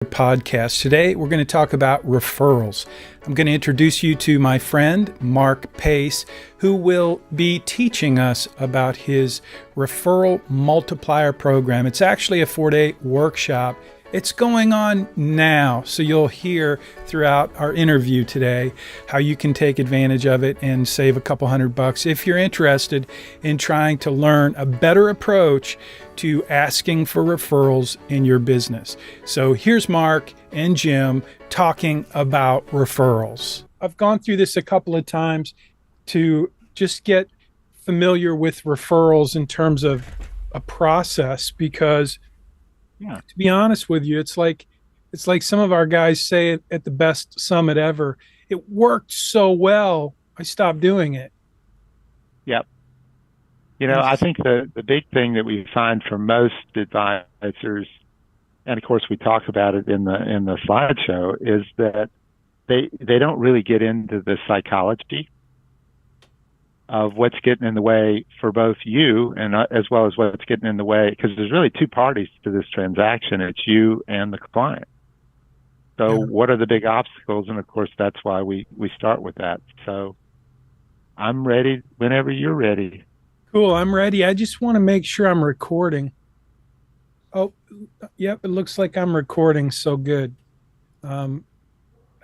Podcast. Today, we're going to talk about referrals. I'm going to introduce you to my friend, Mark Pace, who will be teaching us about his Referral Multiplier program. It's actually a 4-day workshop. It's going on now, so you'll hear throughout our interview today how you can take advantage of it and save a couple $100 if you're interested in trying to learn a better approach to asking for referrals in your business. So here's Mark and Jim talking about referrals. I've gone through this a couple of times to just get familiar with referrals in terms of a process because to be honest with you, it's like some of our guys say it at the best summit ever. It worked so well, I stopped doing it. Yep. I think the big thing that we find for most advisors, and of course we talk about it in the slideshow, is that they don't really get into the psychology of what's getting in the way for both you and as well as what's getting in the way, because there's really two parties to this transaction. It's you and the client. So what are the big obstacles? And of course, that's why we start with that. So I'm ready whenever you're ready. Cool. I'm ready. I just want to make sure I'm recording. Oh, yep. It looks like I'm recording. So good. I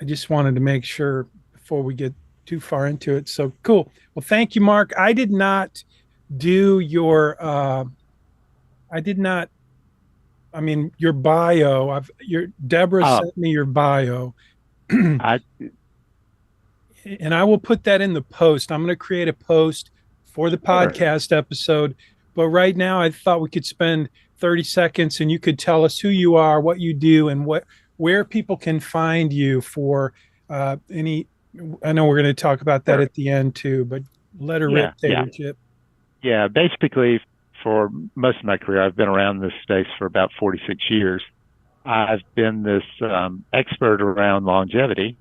just wanted to make sure before we get too far into it. So cool. Well, thank you, Mark. I did not do your your bio. Deborah sent me your bio. And I will put that in the post. I'm going to create a post for the podcast episode. But right now I thought we could spend 30 seconds and you could tell us who you are, what you do, and where people can find you for any. I know we're going to talk about that at the end too, but let her rip, Chip. Yeah, basically for most of my career, I've been around this space for about 46 years. I've been this expert around longevity,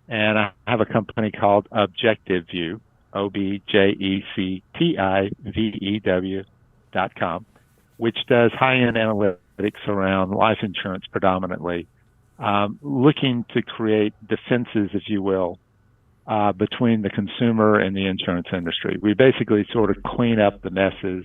and I have a company called Objective View, objectivew.com, which does high-end analytics around life insurance predominantly, looking to create defenses, if you will, between the consumer and the insurance industry. We basically sort of clean up the messes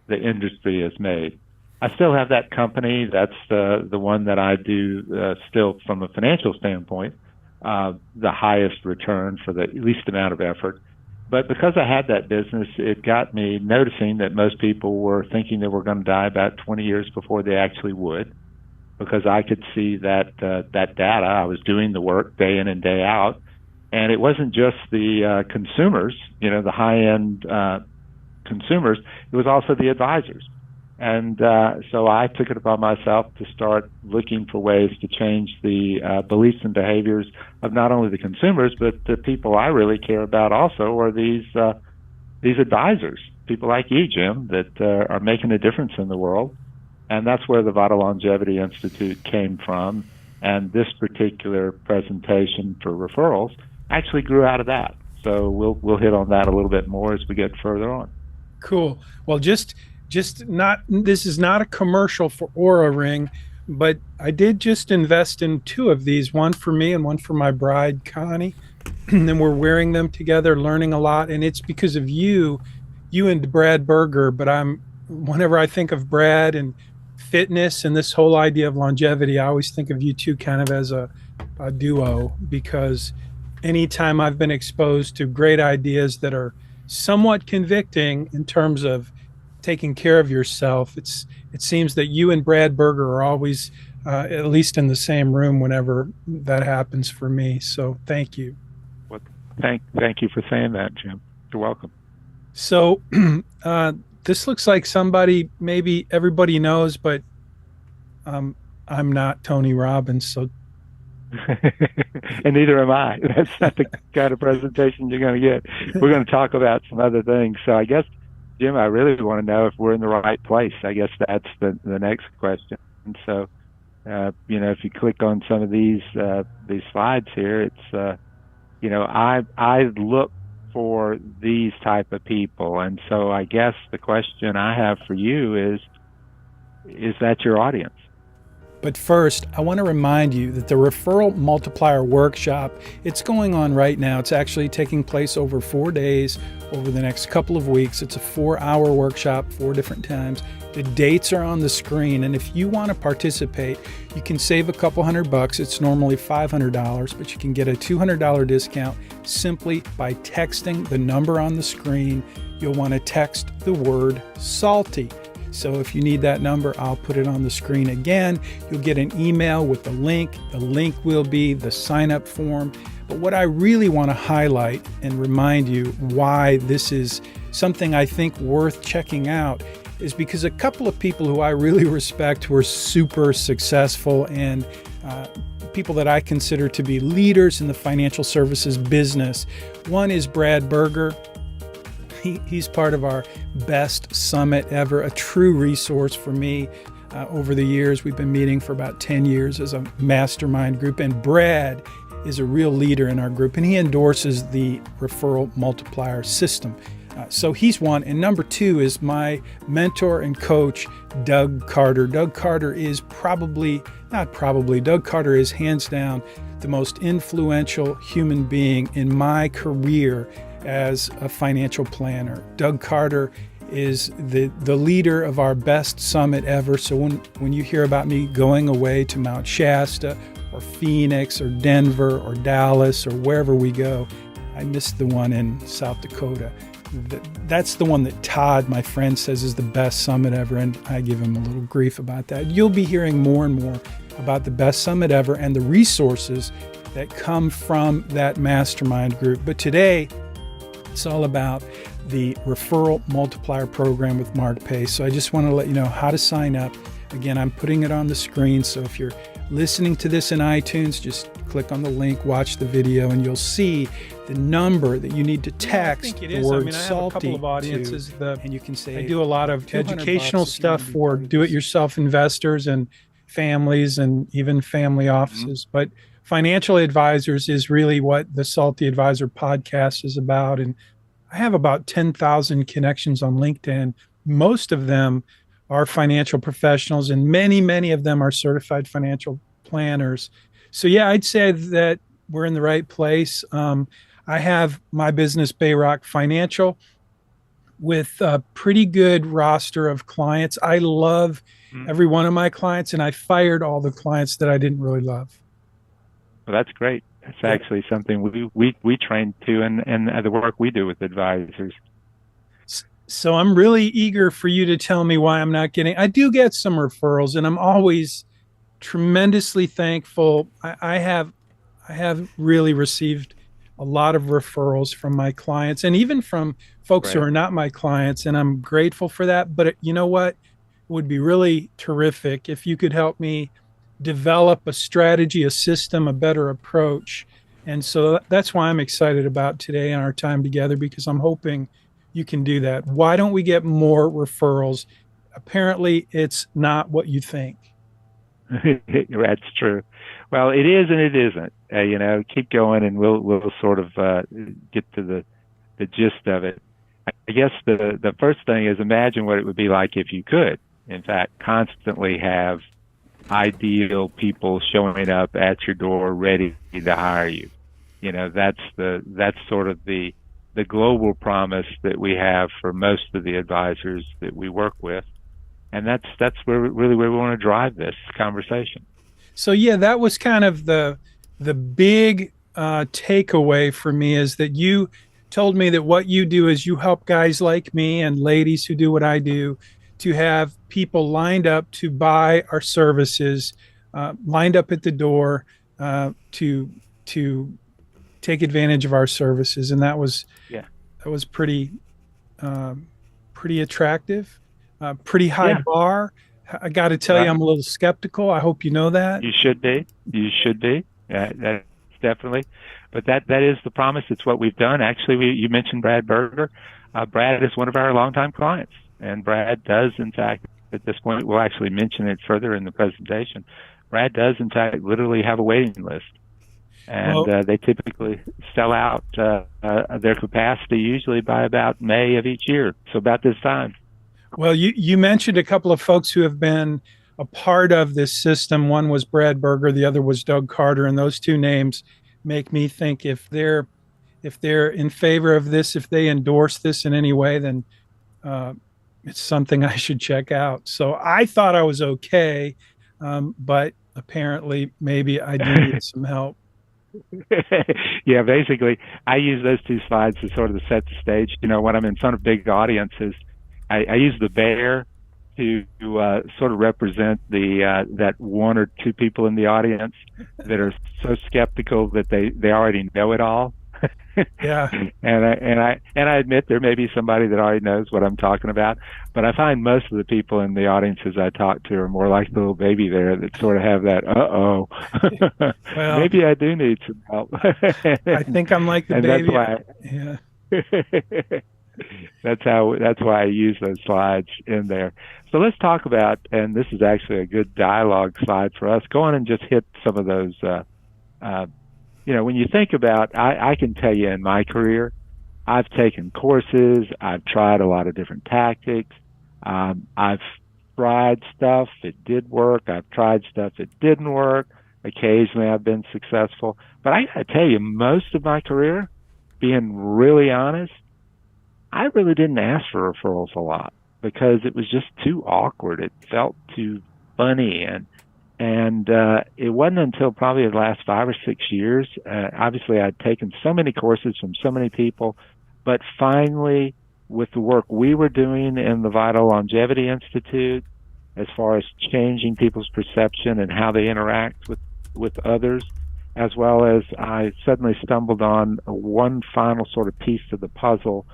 the industry has made. I still have that company. That's the one that I do still from a financial standpoint, the highest return for the least amount of effort. But because I had that business, it got me noticing that most people were thinking they were going to die about 20 years before they actually would, because I could see that data. I was doing the work day in and day out. And it wasn't just the consumers, the high-end consumers. It was also the advisors. And so I took it upon myself to start looking for ways to change the beliefs and behaviors of not only the consumers, but the people I really care about also are these advisors, people like you, Jim, that are making a difference in the world. And that's where the Vital Longevity Institute came from. And this particular presentation for referrals actually grew out of that. So we'll hit on that a little bit more as we get further on. Cool. Well, this is not a commercial for Aura Ring, but I did just invest in two of these, one for me and one for my bride, Connie. And we're wearing them together, learning a lot. And it's because of you and Brad Berger. But whenever I think of Brad and fitness and this whole idea of longevity, I always think of you two kind of as a duo, because anytime I've been exposed to great ideas that are somewhat convicting in terms of taking care of yourself, it seems that you and Brad Berger are always at least in the same room whenever that happens for me. So thank you. Well, thank you for saying that, Jim. You're welcome. So this looks like somebody maybe everybody knows, but I'm not Tony Robbins, so and neither am I. That's not the kind of presentation you're going to get. We're going to talk about some other things. So I guess, Jim, I really want to know if we're in the right place. I guess that's the next question. And so, if you click on some of these slides here, it's, I look for these type of people. And so I guess the question I have for you is that your audience? But first, I want to remind you that the Referral Multiplier Workshop, it's going on right now. It's actually taking place over 4 days, over the next couple of weeks. It's a 4-hour workshop, 4 different times. The dates are on the screen, and if you want to participate, you can save a couple $100. It's normally $500, but you can get a $200 discount simply by texting the number on the screen. You'll want to text the word salty. So if you need that number, I'll put it on the screen again. You'll get an email with the link. The link will be the sign-up form. But what I really want to highlight and remind you why this is something I think worth checking out is because a couple of people who I really respect who are super successful and people that I consider to be leaders in the financial services business. One is Brad Berger. He's part of our best summit ever, a true resource for me. Over the years, we've been meeting for about 10 years as a mastermind group, and Brad is a real leader in our group, and he endorses the Referral Multiplier system. So he's one. And number two is my mentor and coach, Doug Carter. Doug Carter is Doug Carter is hands down the most influential human being in my career as a financial planner. Doug Carter is the leader of our best summit ever. So when you hear about me going away to Mount Shasta or Phoenix or Denver or Dallas or wherever we go, I missed the one in South Dakota. That's the one that Todd, my friend, says is the best summit ever, and I give him a little grief about that. You'll be hearing more and more about the best summit ever and the resources that come from that mastermind group. But today, it's all about the Referral Multiplier program with Mark Pace. So I just want to let you know how to sign up. Again, I'm putting it on the screen. So if you're listening to this in iTunes, just click on the link, watch the video, and you'll see the number that you need to text the word salty. I have a couple of audiences and you can say, I do a lot of educational stuff for do-it-yourself investors and families and even family offices. Mm-hmm. But financial advisors is really what the Salty Advisor podcast is about. And I have about 10,000 connections on LinkedIn. Most of them are financial professionals, and many, many of them are certified financial planners. So yeah, I'd say that we're in the right place. I have my business, Bayrock Financial, with a pretty good roster of clients. I love every one of my clients, and I fired all the clients that I didn't really love. Well, that's great. That's actually something we train to and the work we do with advisors. So I'm really eager for you to tell me why I'm not getting. I do get some referrals, and I'm always tremendously thankful. I have really received a lot of referrals from my clients and even from folks who are not my clients, and I'm grateful for that. But you know what? It would be really terrific if you could help me develop a strategy, a system, a better approach. And so that's why I'm excited about today and our time together, because I'm hoping you can do that. Why don't we get more referrals? Apparently, it's not what you think. That's true. Well, it is and it isn't. Keep going, and we'll sort of get to the gist of it. I guess the first thing is imagine what it would be like if you could, in fact, constantly have ideal people showing up at your door ready to hire you. That's sort of the global promise that we have for most of the advisors that we work with. And that's where we want to drive this conversation. So yeah, that was kind of the big takeaway for me, is that you told me that what you do is you help guys like me and ladies who do what I do to have people lined up to buy our services, lined up at the door to take advantage of our services, and that was pretty attractive. Pretty high bar. I got to tell you, I'm a little skeptical. I hope you know that. You should be. That's definitely. But that is the promise. It's what we've done. Actually, you mentioned Brad Berger. Brad is one of our longtime clients, and Brad does, in fact, at this point, we'll actually mention it further in the presentation. Brad does, in fact, literally have a waiting list. And they typically sell out their capacity usually by about May of each year, so about this time. Well, you mentioned a couple of folks who have been a part of this system. One was Brad Berger, the other was Doug Carter, and those two names make me think if they're in favor of this, if they endorse this in any way, then uh, it's something I should check out. So I thought I was okay, but apparently maybe I do need some help. Yeah, basically, I use those two slides to sort of set the stage. When I'm in front of big audiences, I use the bear to sort of represent that one or two people in the audience that are so skeptical that they already know it all. Yeah. And I admit there may be somebody that already knows what I'm talking about, but I find most of the people in the audiences I talk to are more like the little baby there that sort of have that Well, maybe I do need some help. I think I'm like the And baby. that's Yeah. why that's why I use those slides in there. So let's talk about, and this is actually a good dialogue slide for us. Go on and just hit some of those. When you think about, I can tell you in my career, I've taken courses, I've tried a lot of different tactics, I've tried stuff that did work, I've tried stuff that didn't work. Occasionally I've been successful, but I gotta tell you, most of my career, being really honest, I really didn't ask for referrals a lot because it was just too awkward. It felt too funny, and it wasn't until probably the last 5 or 6 years. Obviously, I'd taken so many courses from so many people, but finally, with the work we were doing in the Vital Longevity Institute, as far as changing people's perception and how they interact with others, as well as I suddenly stumbled on one final sort of piece to the puzzle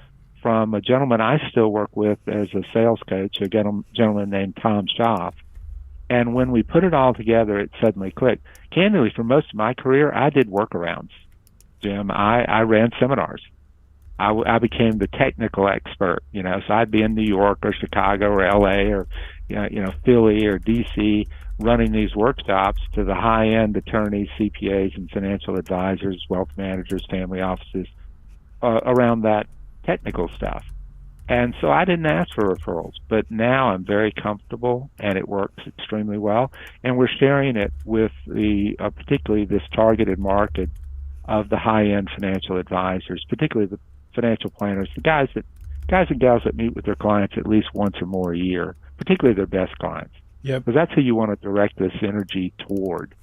from a gentleman I still work with as a sales coach, a gentleman named Tom Schaff. And when we put it all together, it suddenly clicked. Candidly, for most of my career, I did workarounds, Jim. I ran seminars. I became the technical expert, so I'd be in New York or Chicago or LA or, Philly or DC running these workshops to the high-end attorneys, CPAs, and financial advisors, wealth managers, family offices, around that technical stuff. And so I didn't ask for referrals, but now I'm very comfortable and it works extremely well. And we're sharing it with particularly this targeted market of the high-end financial advisors, particularly the financial planners, the guys and gals that meet with their clients at least once or more a year, particularly their best clients. Yep. Because that's who you want to direct this energy toward.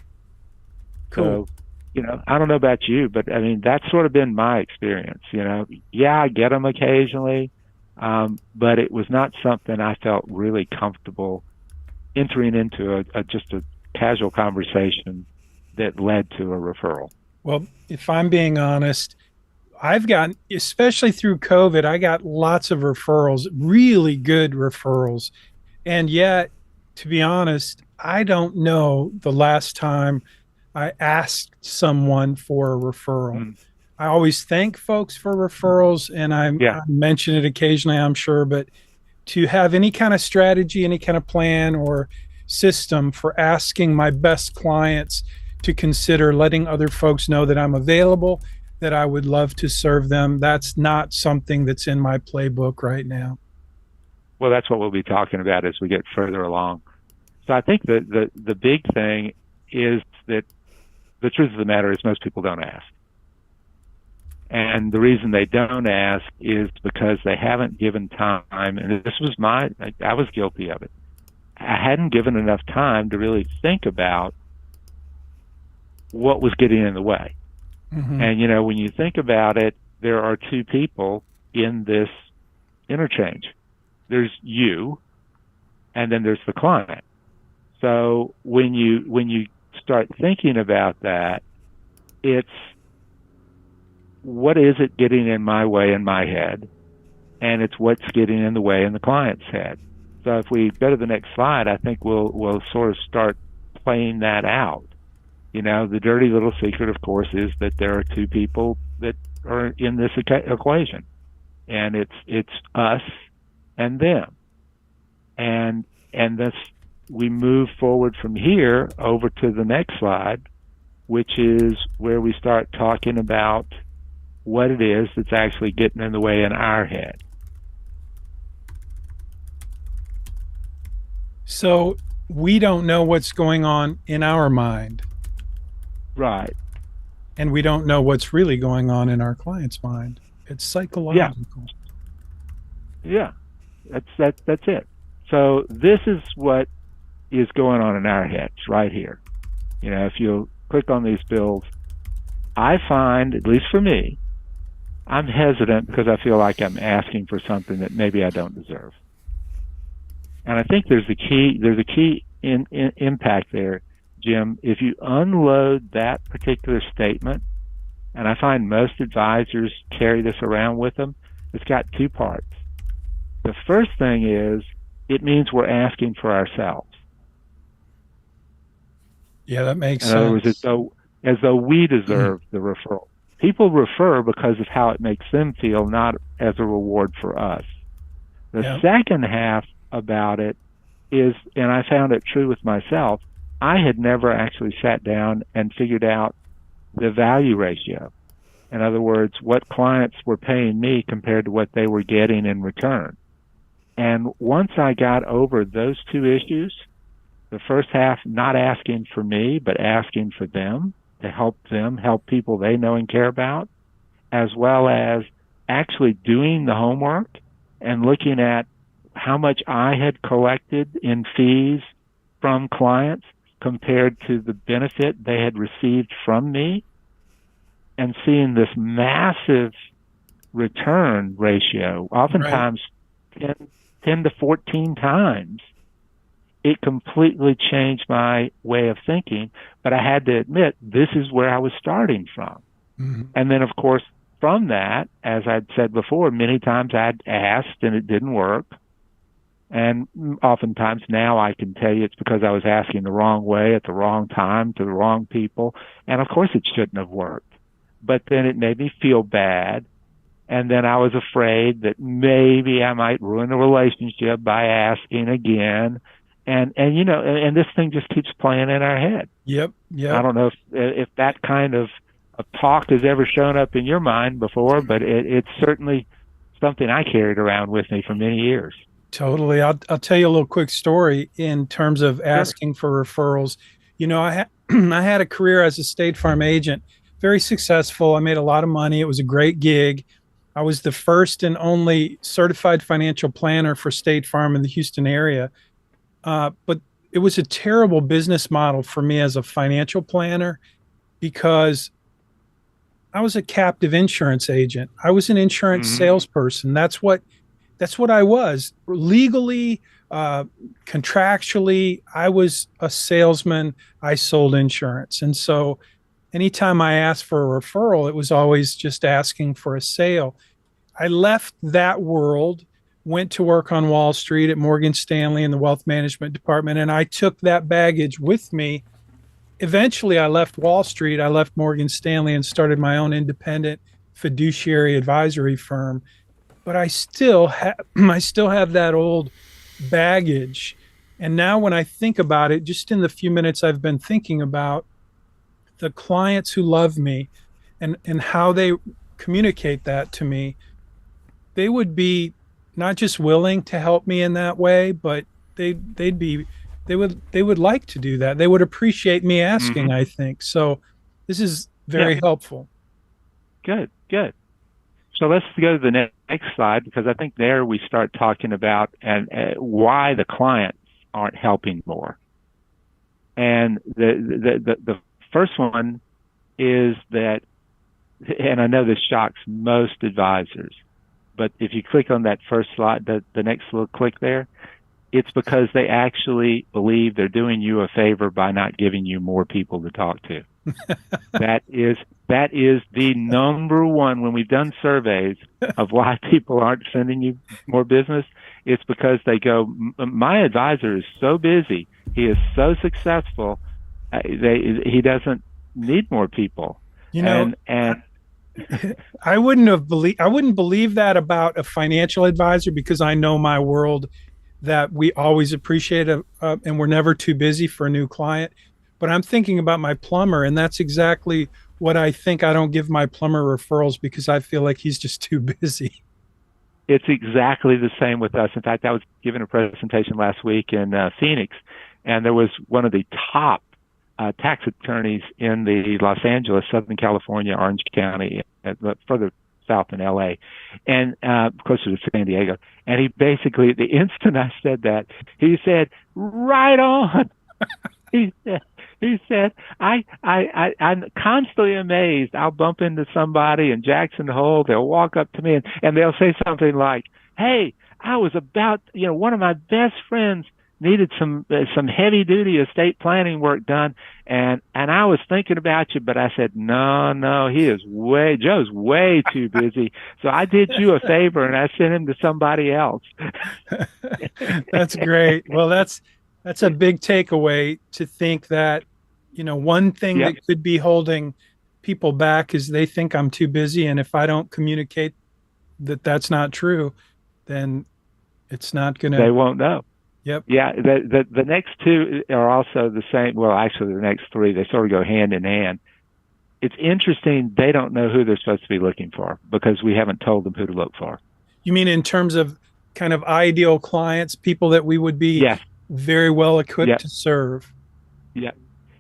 Cool. So, I don't know about you, but I mean, that's sort of been my experience. Yeah, I get them occasionally. But it was not something I felt really comfortable entering into just a casual conversation that led to a referral. Well, if I'm being honest, I've gotten, especially through COVID, I got lots of referrals, really good referrals. And yet, to be honest, I don't know the last time I asked someone for a referral. Mm. I always thank folks for referrals, and I mention it occasionally, I'm sure, but to have any kind of strategy, any kind of plan or system for asking my best clients to consider letting other folks know that I'm available, that I would love to serve them, that's not something that's in my playbook right now. Well, that's what we'll be talking about as we get further along. So I think the big thing is that the truth of the matter is most people don't ask. And the reason they don't ask is because they haven't given time. And this was I was guilty of it. I hadn't given enough time to really think about what was getting in the way. Mm-hmm. And, when you think about it, there are two people in this interchange. There's you, and then there's the client. So when you start thinking about that, it's, what is it getting in my way in my head? And it's what's getting in the way in the client's head. So if we go to the next slide, I think we'll sort of start playing that out. The dirty little secret, of course, is that there are two people that are in this equation, and it's us and them. And this, we move forward from here over to the next slide, which is where we start talking about what it is that's actually getting in the way in our head. So we don't know what's going on in our mind, Right. and we don't know what's really going on in our client's mind. It's Yeah. psychological. Yeah. That's it. So this is what is going on in our heads right here. If you click on these bills, I find, at least for me, I'm hesitant because I feel like I'm asking for something that maybe I don't deserve. And I think there's a key impact there, Jim. If you unload that particular statement, and I find most advisors carry this around with them, it's got two parts. The first thing is it means we're asking for ourselves. Yeah, that makes In other words, sense. as though we deserve the referral. People refer because of how it makes them feel, not as a reward for us. The Yeah. second half about it is, and I found it true with myself, I had never actually sat down and figured out the value ratio. In other words, what clients were paying me compared to what they were getting in return. And once I got over those two issues, the first half not asking for me, but asking for them to help them help people they know and care about, as well as actually doing the homework and looking at how much I had collected in fees from clients compared to the benefit they had received from me, and seeing this massive return ratio, oftentimes 10 to 14 times, it completely changed my way of thinking. But I had to admit, this is where I was starting from. Mm-hmm. And then, of course, from that, as I'd said before, many times I'd asked and it didn't work. And oftentimes now I can tell you it's because I was asking the wrong way at the wrong time to the wrong people. And of course it shouldn't have worked. But then it made me feel bad. And then I was afraid that maybe I might ruin the relationship by asking again. And this thing just keeps playing in our head. Yep. I don't know if that kind of talk has ever shown up in your mind before, but it's certainly something I carried around with me for many years. Totally. I'll tell you a little quick story in terms of Sure. asking for referrals. I had a career as a State Farm agent, very successful. I made a lot of money. It was a great gig. I was the first and only certified financial planner for State Farm in the Houston area. But it was a terrible business model for me as a financial planner because I was a captive insurance agent. I was an insurance salesperson. That's what I was. Legally, contractually, I was a salesman. I sold insurance. And so anytime I asked for a referral, it was always just asking for a sale. I left that world, went to work on Wall Street at Morgan Stanley in the wealth management department, and I took that baggage with me. Eventually, I left Wall Street, I left Morgan Stanley, and started my own independent fiduciary advisory firm. But I still have that old baggage. And now when I think about it, just in the few minutes I've been thinking about the clients who love me and how they communicate that to me, they would be not just willing to help me in that way, but they would like to do that. They would appreciate me asking, I think. So this is very helpful. Good. So let's go to the next slide, because I think there we start talking about why the clients aren't helping more. And the first one is that, and I know this shocks most advisors, but if you click on that first slide, the next little click there, it's because they actually believe they're doing you a favor by not giving you more people to talk to. That is the number one. When we've done surveys of why people aren't sending you more business, it's because they go, my advisor is so busy, he is so successful, he doesn't need more people. And I wouldn't believe that about a financial advisor, because I know my world, that we always appreciate and we're never too busy for a new client. But I'm thinking about my plumber, and that's exactly what I think. I don't give my plumber referrals because I feel like he's just too busy. It's exactly the same with us. In fact, I was giving a presentation last week in Phoenix, and there was one of the top tax attorneys in the Los Angeles, Southern California, Orange County, further south in LA, and closer to San Diego. And he basically, the instant I said that, he said, "Right on." He said, I'm constantly amazed. I'll bump into somebody in Jackson Hole. They'll walk up to me and they'll say something like, "Hey, I was about, one of my best friends needed some heavy duty estate planning work done, and I was thinking about you, but I said, no, Joe's way too busy. So I did you a favor and I sent him to somebody else." That's great. Well, that's a big takeaway, to think that, one thing Yep. that could be holding people back is they think I'm too busy. And if I don't communicate that that's not true, then it's not going to. They won't know. Yep. Yeah. The next two are also the same. Well, actually, the next three, they sort of go hand in hand. It's interesting. They don't know who they're supposed to be looking for because we haven't told them who to look for. You mean in terms of kind of ideal clients, people that we would be very well equipped to serve? Yeah.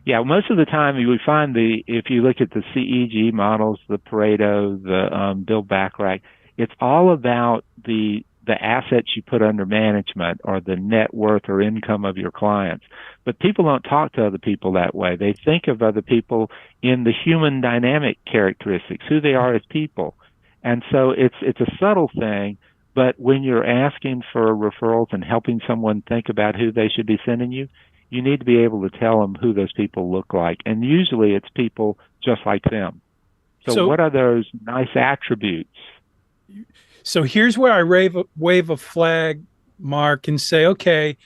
Yeah. Most of the time you would find if you look at the CEG models, the Pareto, the Bill Bacharach, it's all about the assets you put under management or the net worth or income of your clients. But people don't talk to other people that way. They think of other people in the human dynamic characteristics, who they are as people. And so it's a subtle thing, but when you're asking for referrals and helping someone think about who they should be sending you, you need to be able to tell them who those people look like. And usually it's people just like them. So what are those nice attributes? So here's where I wave a flag, Mark, and say, okay,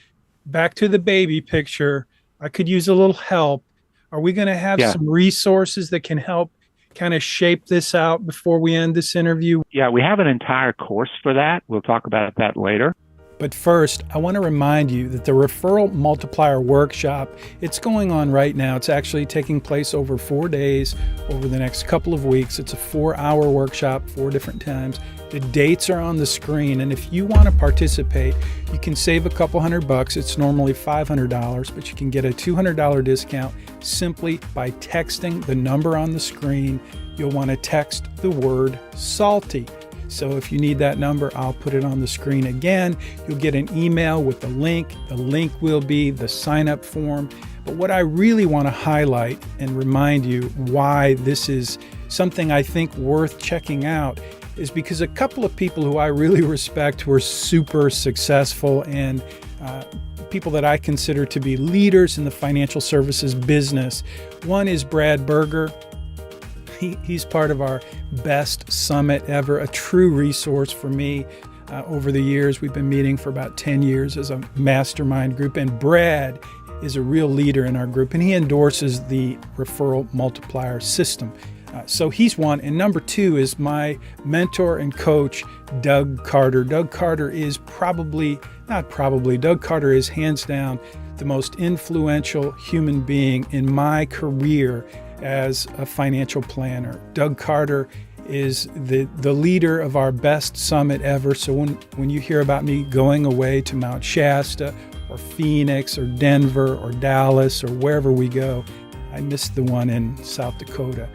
back to the baby picture. I could use a little help. Are we going to have some resources that can help kind of shape this out before we end this interview? Yeah, we have an entire course for that. We'll talk about that later. But first, I want to remind you that the Referral Multiplier Workshop, it's going on right now. It's actually taking place over 4 days, over the next couple of weeks. It's a 4-hour workshop, 4 different times. The dates are on the screen, and if you want to participate, you can save a couple $100. It's normally $500, but you can get a $200 discount simply by texting the number on the screen. You'll want to text the word salty. So if you need that number, I'll put it on the screen again. You'll get an email with the link. The link will be the sign-up form. But what I really want to highlight and remind you why this is something I think worth checking out is because a couple of people who I really respect, who are super successful and people that I consider to be leaders in the financial services business. One is Brad Berger. He's part of our best summit ever, a true resource for me. Over the years, we've been meeting for about 10 years as a mastermind group, and Brad is a real leader in our group, and he endorses the Referral Multiplier system. So he's one. And number two is my mentor and coach, Doug Carter. Doug Carter is Doug Carter is hands down the most influential human being in my career as a financial planner. Doug Carter is the leader of our best summit ever. So when you hear about me going away to Mount Shasta or Phoenix or Denver or Dallas or wherever we go, I missed the one in South Dakota.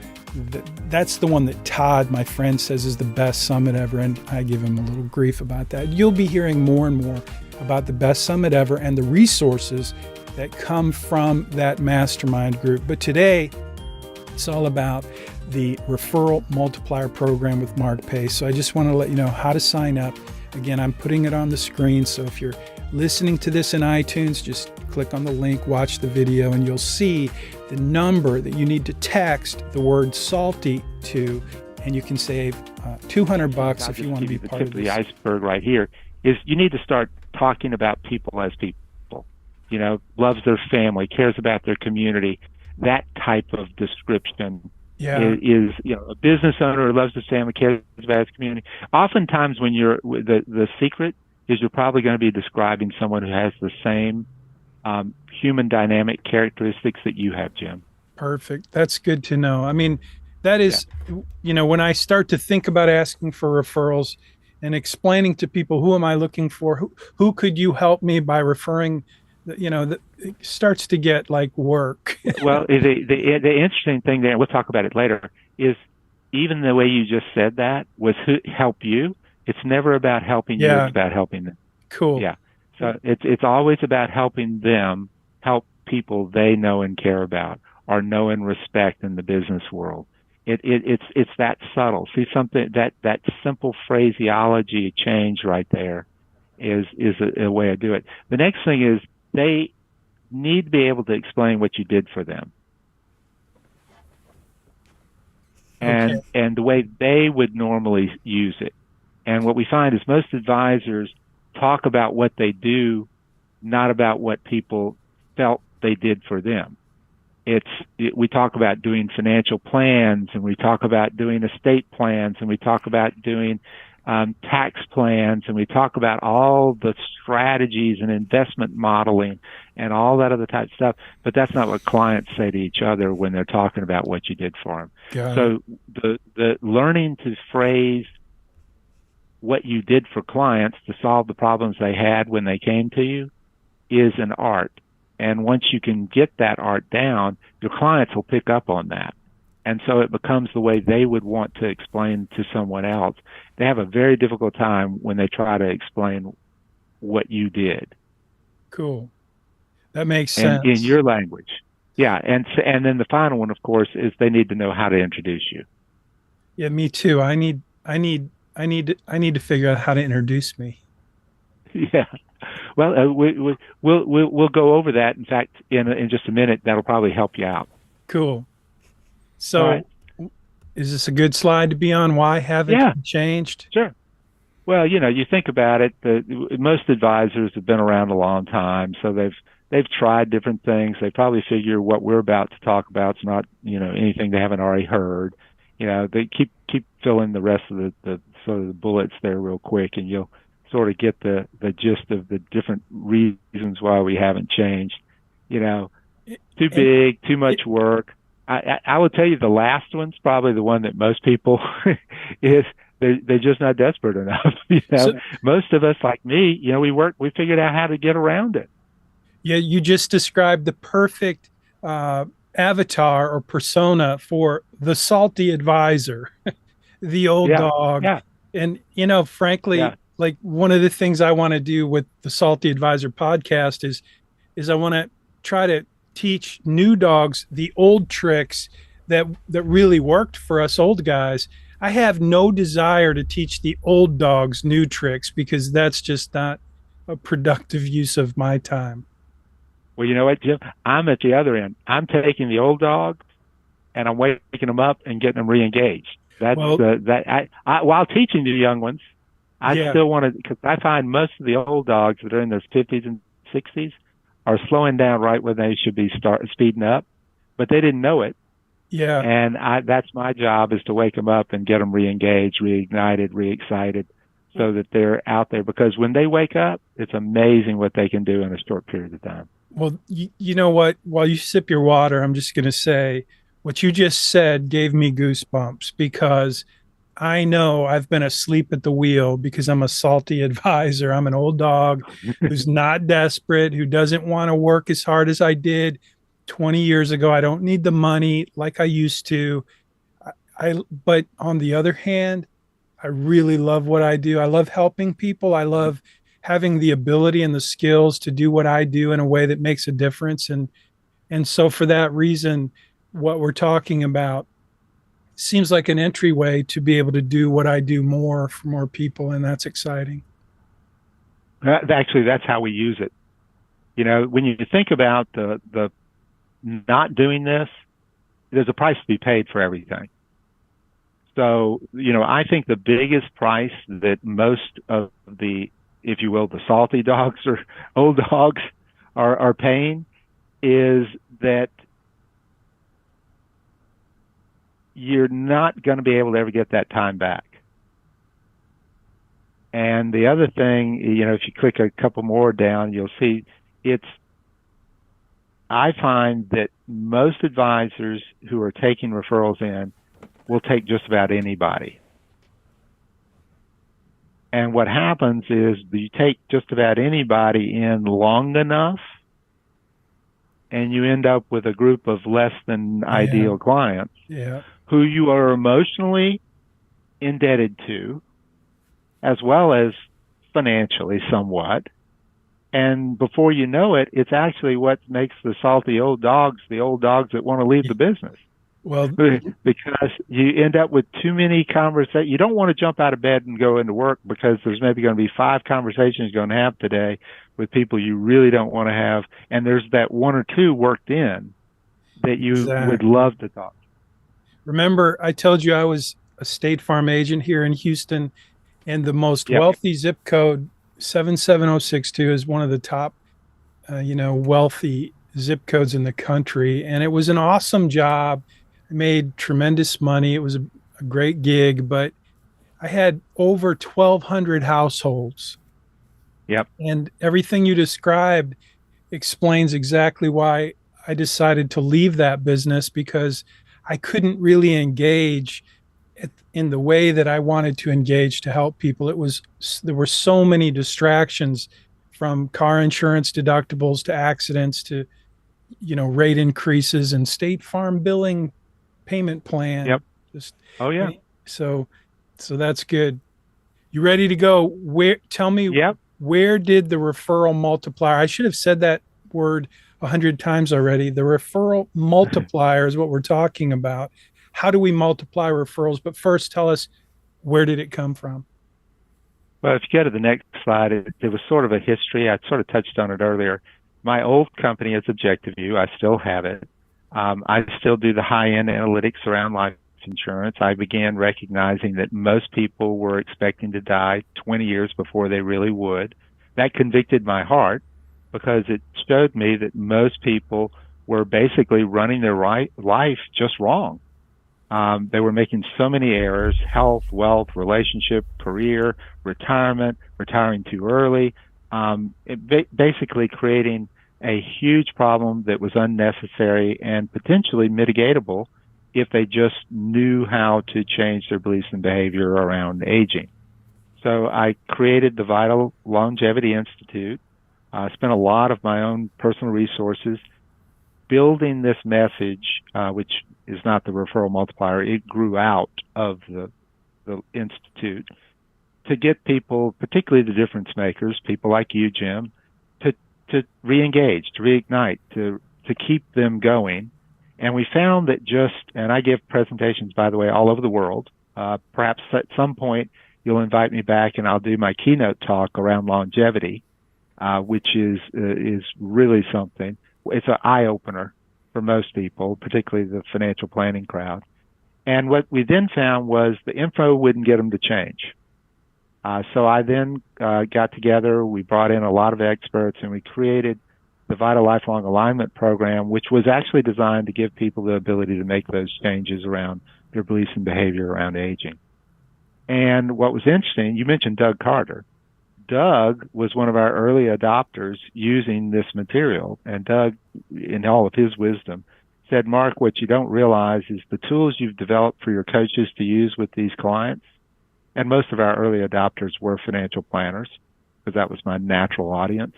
That's the one that Todd, my friend, says is the best summit ever, and I give him a little grief about that. You'll be hearing more and more about the best summit ever and the resources that come from that mastermind group. But today, it's all about the Referral Multiplier program with Mark Pace. So I just want to let you know how to sign up. Again, I'm putting it on the screen. So if you're listening to this in iTunes, just click on the link, watch the video, and you'll see the number that you need to text the word salty to, and you can save $200 if you want to be part of this. The tip of the iceberg right here is you need to start talking about people as people. Loves their family, cares about their community. That type of description is a business owner who loves his family, cares about his community. Oftentimes when you're the secret is you're probably going to be describing someone who has the same human dynamic characteristics that you have, Jim. Perfect. That's good to know. I mean, that is, when I start to think about asking for referrals and explaining to people, who am I looking for? Who could you help me by referring it starts to get like work. Well, the interesting thing there, we'll talk about it later, is even the way you just said that was help you. It's never about helping you. It's Yeah, about helping them. cool. Yeah. So it's always about helping them help people they know and care about or know and respect in the business world. It's that subtle. See something that simple phraseology change right there is a way to do it. The next thing is they need to be able to explain what you did for them. Okay. And the way they would normally use it. And what we find is most advisors talk about what they do, not about what people felt they did for them. We talk about doing financial plans, and we talk about doing estate plans, and we talk about doing tax plans, and we talk about all the strategies and investment modeling and all that other type of stuff. But that's not what clients say to each other when they're talking about what you did for them. Got it. So the learning to phrase what you did for clients to solve the problems they had when they came to you is an art. And once you can get that art down, your clients will pick up on that. And so it becomes the way they would want to explain to someone else. They have a very difficult time when they try to explain what you did. Cool. That makes And in sense. your language. Yeah. And then the final one, of course, is they need to know how to introduce you. Yeah, me too. I need to figure out how to introduce me. Yeah. Well, we'll go over that. In fact, in just a minute, that'll probably help you out. Cool. All right. So, is this a good slide to be on? Why haven't Yeah, you changed? sure. Well, you think about it. Most advisors have been around a long time, so they've tried different things. They probably figure what we're about to talk about is not anything they haven't already heard. They keep filling the rest of the sort of the bullets there real quick, and you'll sort of get the gist of the different reasons why we haven't changed. You know, too And big, too it, much work. I would tell you the last one's probably the one that most people is they're just not desperate enough. so, Most of us, like me, we figured out how to get around it. yeah, you just described the perfect uh, avatar or persona for the salty advisor, the old Yeah, dog. yeah, And, frankly, yeah. like one of the things I want to do with the Salty Advisor podcast is I want to try to teach new dogs the old tricks that really worked for us old guys. I have no desire to teach the old dogs new tricks because that's just not a productive use of my time. Well, you know what, Jim? I'm at the other end. I'm taking the old dogs and I'm waking them up and getting them re-engaged. That's Well, that. While teaching the young ones, I yeah, still want to because I find most of the old dogs that are in their 50s and 60s are slowing down right when they should be speeding up, but they didn't know it. yeah. And that's my job is to wake them up and get them re-engaged, reignited, re-excited so that they're out there because when they wake up, it's amazing what they can do in a short period of time. Well, you know what? While you sip your water, I'm just going to say what you just said gave me goosebumps because I know I've been asleep at the wheel because I'm a salty advisor. I'm an old dog who's not desperate, who doesn't want to work as hard as I did 20 years ago. I don't need the money like I used to. But on the other hand, I really love what I do. I love helping people. I love having the ability and the skills to do what I do in a way that makes a difference. And so for that reason, what we're talking about seems like an entryway to be able to do what I do more for more people, and that's exciting. Actually, that's how we use it. When you think about the not doing this, there's a price to be paid for everything. So, I think the biggest price that most of the, if you will, the salty dogs or old dogs are paying is that you're not going to be able to ever get that time back. And the other thing, if you click a couple more down, you'll see I find that most advisors who are taking referrals in will take just about anybody. And what happens is you take just about anybody in long enough, and you end up with a group of less than Yeah. ideal clients Yeah. who you are emotionally indebted to, as well as financially somewhat. And before you know it, it's actually what makes the salty old dogs the old dogs that want to leave the business. Well, Because you end up with too many conversations. You don't want to jump out of bed and go into work because there's maybe going to be 5 conversations you're going to have today with people you really don't want to have. And there's that one or two worked in that you would exactly. love to talk. Remember, I told you I was a State Farm agent here in Houston, and the most Yep. wealthy zip code 77062 is one of the top, wealthy zip codes in the country. And it was an awesome job. I made tremendous money. It was a great gig, but I had over 1,200 households. Yep. And everything you described explains exactly why I decided to leave that business, because I couldn't really engage in the way that I wanted to engage to help people. There were so many distractions, from car insurance deductibles to accidents to rate increases and State Farm billing payment plan. Yep. Just Oh, yeah. so so that's good. You ready to go? Tell me, Yep. where did the referral multiplier? I should have said that word 100 times already. The referral multiplier is what we're talking about. How do we multiply referrals? But first, tell us, where did it come from? Well, if you go to the next slide, it was sort of a history. I sort of touched on it earlier. My old company is Objective View. I still have it. I still do the high-end analytics around life insurance. I began recognizing that most people were expecting to die 20 years before they really would. That convicted my heart because it showed me that most people were basically running their life just wrong. They were making so many errors: health, wealth, relationship, career, retirement, retiring too early, basically creating a huge problem that was unnecessary and potentially mitigatable if they just knew how to change their beliefs and behavior around aging. So I created the Vital Longevity Institute. I spent a lot of my own personal resources building this message, which is not the referral multiplier. It grew out of the Institute to get people, particularly the difference makers, people like you, Jim, to re-engage, to reignite, to keep them going. And we found that and I give presentations, by the way, all over the world. Perhaps at some point you'll invite me back and I'll do my keynote talk around longevity, which is really something. It's an eye-opener for most people, particularly the financial planning crowd. And what we then found was the info wouldn't get them to change. So I then got together, we brought in a lot of experts, and we created the Vital Lifelong Alignment Program, which was actually designed to give people the ability to make those changes around their beliefs and behavior around aging. And what was interesting, you mentioned Doug Carter. Doug was one of our early adopters using this material. And Doug, in all of his wisdom, said, Mark, what you don't realize is the tools you've developed for your coaches to use with these clients, and most of our early adopters were financial planners, because that was my natural audience.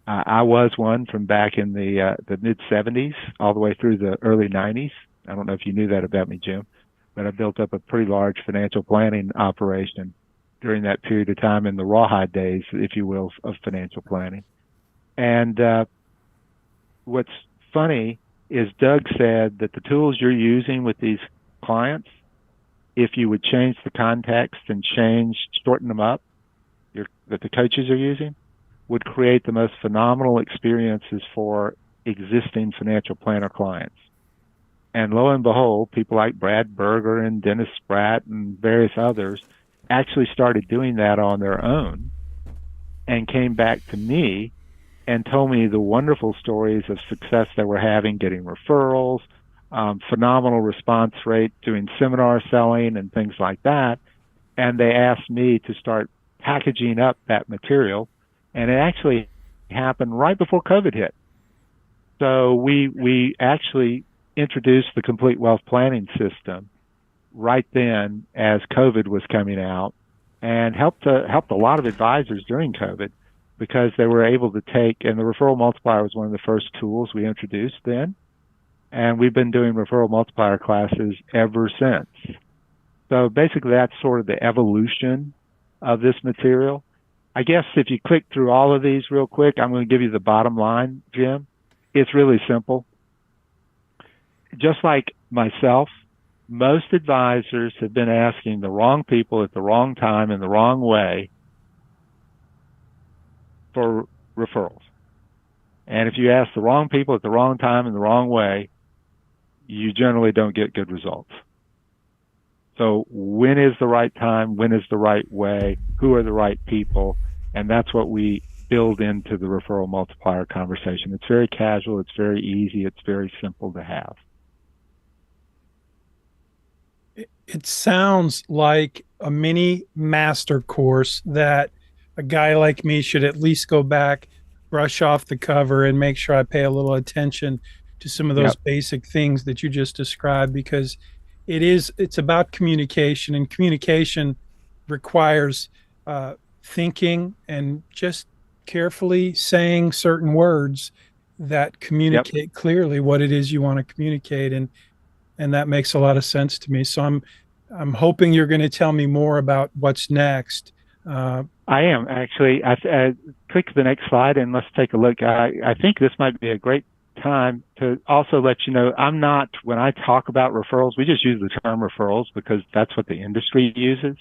I was one from back in the mid-'70s all the way through the early '90s. I don't know if you knew that about me, Jim, but I built up a pretty large financial planning operation during that period of time in the rawhide days, if you will, of financial planning. And what's funny is Doug said that the tools you're using with these clients, if you would change the context and shorten them up, that the coaches are using, would create the most phenomenal experiences for existing financial planner clients. And lo and behold, people like Brad Berger and Dennis Spratt and various others actually started doing that on their own and came back to me and told me the wonderful stories of success they were having, getting referrals, phenomenal response rate, doing seminar selling and things like that. And they asked me to start packaging up that material. And it actually happened right before COVID hit. So we actually introduced the complete wealth planning system right then as COVID was coming out, and helped a lot of advisors during COVID because they were able to take, and the referral multiplier was one of the first tools we introduced then. And we've been doing referral multiplier classes ever since. So basically that's sort of the evolution of this material. I guess if you click through all of these real quick, I'm going to give you the bottom line, Jim. It's really simple. Just like myself, most advisors have been asking the wrong people at the wrong time in the wrong way for referrals. And if you ask the wrong people at the wrong time in the wrong way, you generally don't get good results. So when is the right time? When is the right way? Who are the right people? And that's what we build into the referral multiplier conversation. It's very casual. It's very easy. It's very simple to have. It sounds like a mini master course that a guy like me should at least go back, brush off the cover, and make sure I pay a little attention to some of those basic things that you just described, because it's about communication, and communication requires thinking and just carefully saying certain words that communicate clearly what it is you want to communicate. And that makes a lot of sense to me. So I'm hoping you're going to tell me more about what's next. I am actually. I click the next slide and let's take a look. I think this might be a great time to also let you know, I'm not, when I talk about referrals, we just use the term referrals because that's what the industry uses.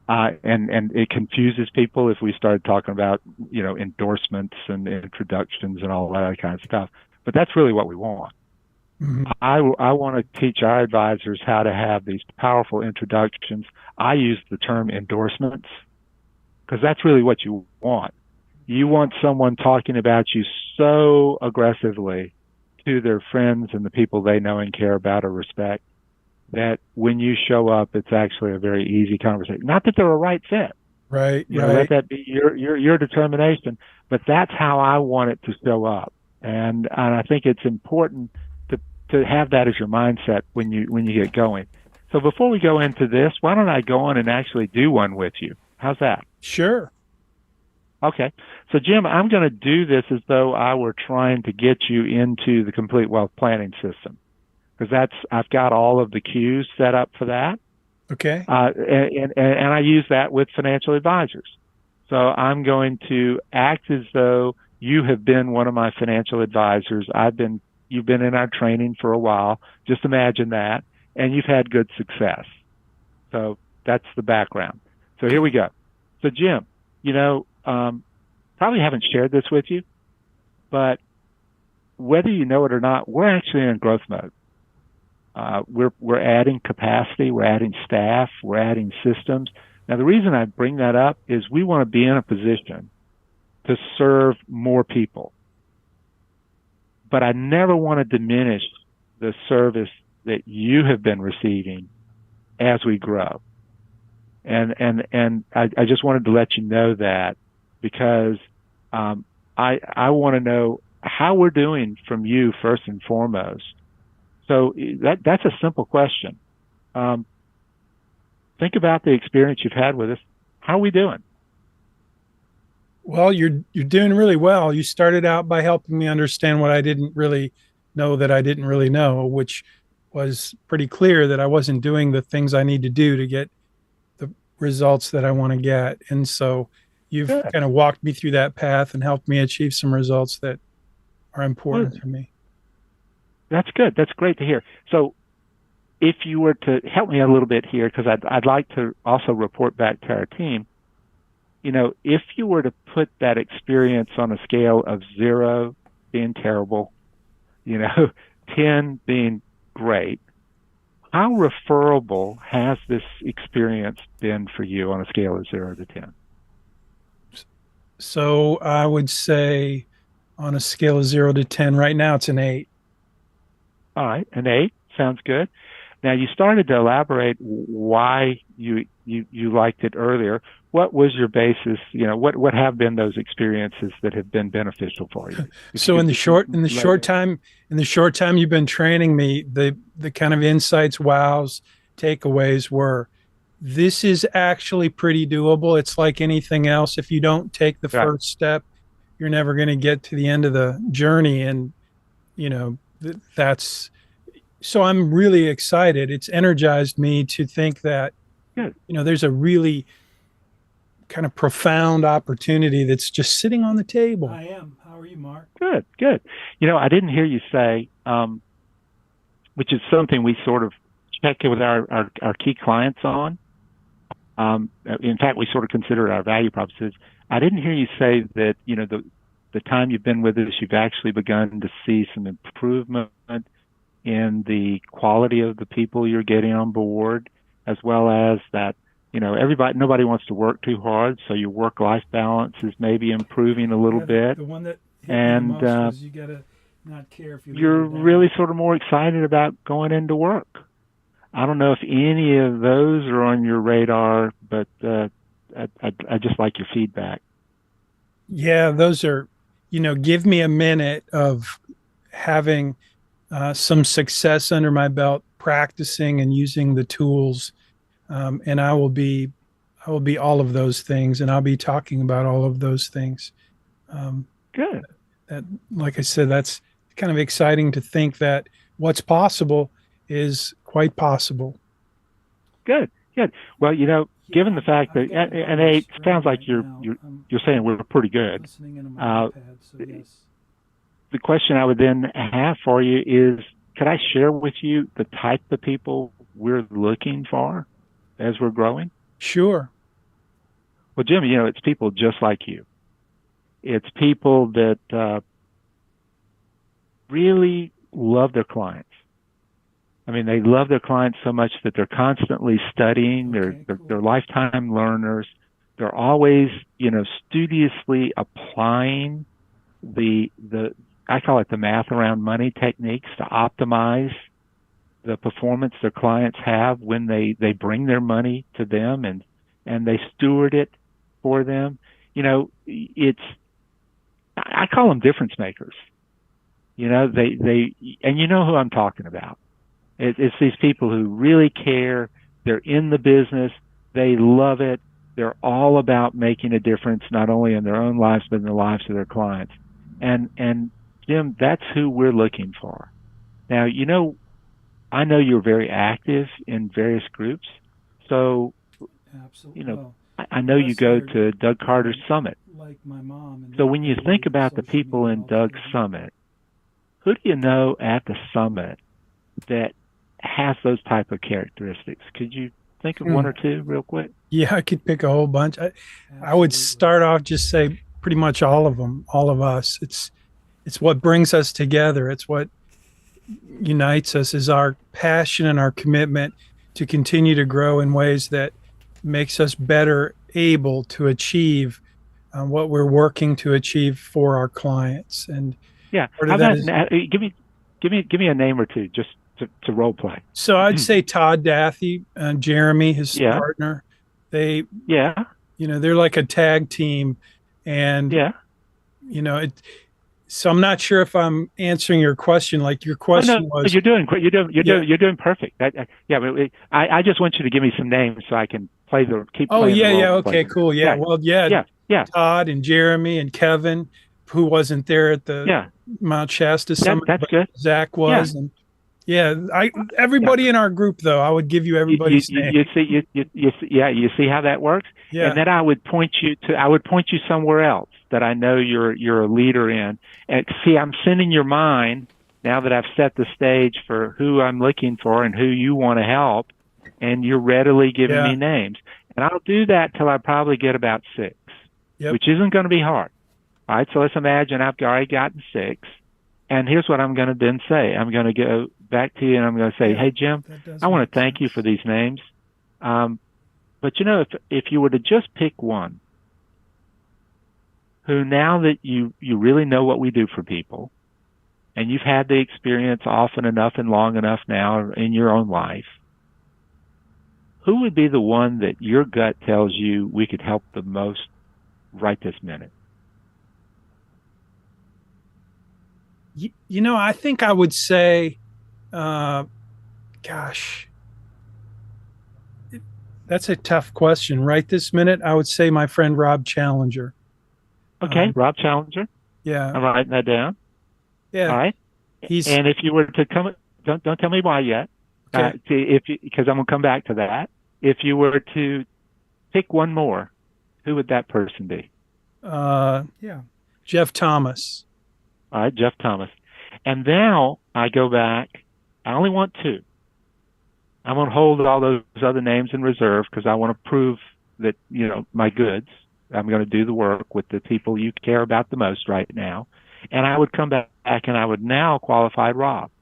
And it confuses people if we start talking about, endorsements and introductions and all that kind of stuff. But that's really what we want. Mm-hmm. I want to teach our advisors how to have these powerful introductions. I use the term endorsements because that's really what you want. You want someone talking about you so aggressively to their friends and the people they know and care about or respect that when you show up, it's actually a very easy conversation. Not that they're a right fit. Right. Let that be your determination, but that's how I want it to show up. And I think it's important to have that as your mindset when you get going. So before we go into this, why don't I go on and actually do one with you? How's that? Sure. Okay. So Jim, I'm going to do this as though I were trying to get you into the complete wealth planning system, because I've got all of the cues set up for that. Okay. And I use that with financial advisors. So I'm going to act as though you have been one of my financial advisors. You've been in our training for a while. Just imagine that. And you've had good success. So that's the background. So here we go. So Jim, probably haven't shared this with you, but whether you know it or not, we're actually in growth mode. We're adding capacity, we're adding staff, we're adding systems. Now, the reason I bring that up is we want to be in a position to serve more people. But I never want to diminish the service that you have been receiving as we grow. And I just wanted to let you know that, because I want to know how we're doing from you first and foremost. So that's a simple question. Think about the experience you've had with us. How are we doing? Well, you're doing really well. You started out by helping me understand what I didn't really know that I didn't really know, which was pretty clear that I wasn't doing the things I need to do to get the results that I want to get. And so you've kind of walked me through that path and helped me achieve some results that are important for me. That's good. That's great to hear. So if you were to help me a little bit here, because I'd like to also report back to our team, if you were to put that experience on a scale of 0 being terrible, 10 being great, how referable has this experience been for you on a scale of 0 to 10? So I would say on a scale of 0 to 10, right now it's an 8. All right, an 8 sounds good. Now, you started to elaborate why you liked it earlier. What was your basis? What have been those experiences that have been beneficial for you? So in the short time you've been training me, the kind of insights, wows, takeaways were, this is actually pretty doable. It's like anything else. If you don't take the Right. first step, you're never going to get to the end of the journey. And, that's so I'm really excited. It's energized me to think that, Good. there's a really kind of profound opportunity that's just sitting on the table. I am. How are you, Mark? Good. Good. I didn't hear you say, which is something we sort of check with our key clients on. In fact, we sort of consider it our value propositions. I didn't hear you say that, the time you've been with us, you've actually begun to see some improvement in the quality of the people you're getting on board, as well as that, nobody wants to work too hard. So your work-life balance is maybe improving a little bit. The one that hit me the And most was you got to not care if you you're really sort of more excited about going into work. I don't know if any of those are on your radar, but I just like your feedback. Yeah, those are, give me a minute of having some success under my belt, practicing and using the tools, and I will be all of those things, and I'll be talking about all of those things. Um, Good. that, like I said, that's kind of exciting to think that what's possible is quite possible. Good. Good. Well, given the fact that, and it sounds like you're saying we're pretty good. The question I would then have for you is, could I share with you the type of people we're looking for as we're growing? Sure. Well, Jim, it's people just like you. It's people that really love their clients. I mean, they love their clients so much that they're constantly studying. They're lifetime learners. They're always, studiously applying I call it the math around money techniques to optimize the performance their clients have when they bring their money to them and they steward it for them. I call them difference makers. And you know who I'm talking about. It's these people who really care. They're in the business. They love it. They're all about making a difference, not only in their own lives, but in the lives of their clients. And Jim, that's who we're looking for. Now, I know you're very active in various groups. So, Absolutely. I know you go to Doug Carter's Summit. Like my mom. So when you think about the people in Doug's Summit, who do you know at the Summit that has those type of characteristics? Could you think of one or two real quick? Yeah, I could pick a whole bunch. I would start off just say pretty much all of them, all of us. It's what brings us together. It's what unites us is our passion and our commitment to continue to grow in ways that makes us better able to achieve what we're working to achieve for our clients. And yeah, how about give me a name or two just to role play. So I'd say Todd Dathey and Jeremy, his partner. They're like a tag team, and so I'm not sure if I'm answering your question. Like your question was, you're doing perfect. I just want you to give me some names so I can keep. Oh playing the role okay, cool. Yeah, well, Todd and Jeremy and Kevin, who wasn't there at the Mount Shasta Summit. That's good. Zach was, and everybody in our group, though, I would give you everybody's name. You see how that works. Yeah. And then I would point you somewhere else that I know you're a leader in. And see, I'm sending your mind now that I've set the stage for who I'm looking for and who you want to help, and you're readily giving me names. And I'll do that till I probably get about 6, which isn't going to be hard. All right, so let's imagine I've already gotten 6. And here's what I'm going to then say. I'm going to go back to you and I'm going to say, hey, Jim, I want to thank you for these names. But, if you were to just pick one who, now that you really know what we do for people and you've had the experience often enough and long enough now in your own life, who would be the one that your gut tells you we could help the most right this minute? I think I would say, that's That's a tough question. Right this minute, I would say my friend Rob Challenger. Okay, Rob Challenger. Yeah. I'm writing that down. Yeah. All right. He's And if you were to come, don't tell me why yet. okay. Because I'm going to come back to that. If you were to pick one more, who would that person be? Yeah. Jeff Thomas. All right, Jeff Thomas. And now I go back. I only want two. I'm going to hold all those other names in reserve because I want to prove that, my goods. I'm going to do the work with the people you care about the most right now. And I would come back and I would now qualify Rob.